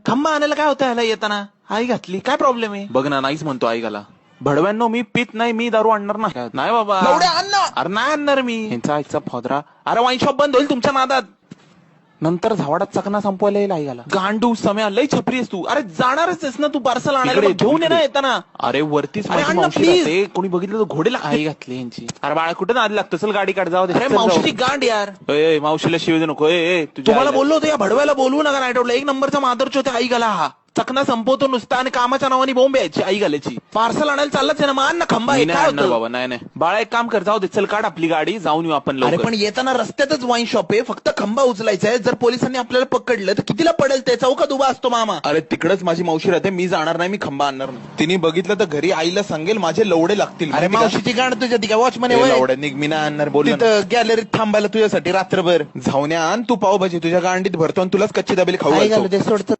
खंबा आणायला काय होतं ह्याला येताना? आई घातली, काय प्रॉब्लेम आहे? बघ ना, नाहीच म्हणतो ऐकायला. भडव्यांनो, मी पित नाही, मी दारू आणणार नाही. नाही बाबा, लवड्या आण ना. अरे नाही आणणार मी. यांचा आईचा फोदरा. अरे वाईन शॉप बंद होईल तुमच्या नादात. नंतर झावडात चकना संपवायला येईल ऐकायला. गांडू सम्या, लय छपरी आहेस तू. अरे जाणारच आहेस ना तू पार्सल आणायला, इकडे, मग घेऊन ये ना येताना. अरे वरतीच अरे माझी आण ना, मावशी please. राहते. कोणी बघितलं तर घोडे आई घातली यांची. अरे बाळा, कुठे नाद लागतं? चल गाडी काढ, जाऊ दे. अरे चल, जाऊ. मावशीची गांड यार. ए, मावशीला शिव दे नको. तुझ्या तुम्हाला आईला- बोललो होतो या भडव्याला बोलवू नका नाईट आउटला. एक नंबरचा मादरच होते आई घाला हा. चकना संपवतो नुसता आणि कामाच्या नावाने बोंब यायची आई घालायची. पार्सल आणायला चाललंच आहे ना, मान ना खंबा मी आहे, नाही काय आणणार होतं? बाबा, नाही नाही. बाळा एक काम कर, जाऊ दे. चल काढ आपली गाडी, जाऊन येऊ आपण अरे लवकर. पण येताना रस्त्यातच वाईन शॉप आहे, फक्त खंबा उचलायचा आहे. जर पोलिसांनी आपल्याला पकडलं तर कितीला पडेल ते? चौकात उभा असतो मामा. अरे तिकडच माझी मावशी राहते, मी जाणार नाही, मी खंबा आणणार नाही. तिने बघितलं तर घरी आईला सांगेल माझे लवडे लागतील. अरे माहिती का? मावशीची गांड तुझ्या ती काय वॉचमन ए, आहे वय? लवड्या निघ, मी नाही आणणार. बोल तिथं गॅलरीत थांबायला तुझ्यासाठी रात्रभर जाऊन आण तू पावभाजी, तुझ्या गांडीत भरतो आणि तुलाच कच्ची दाबेली खाऊ आई घालतो. घालू दे, सोडतं.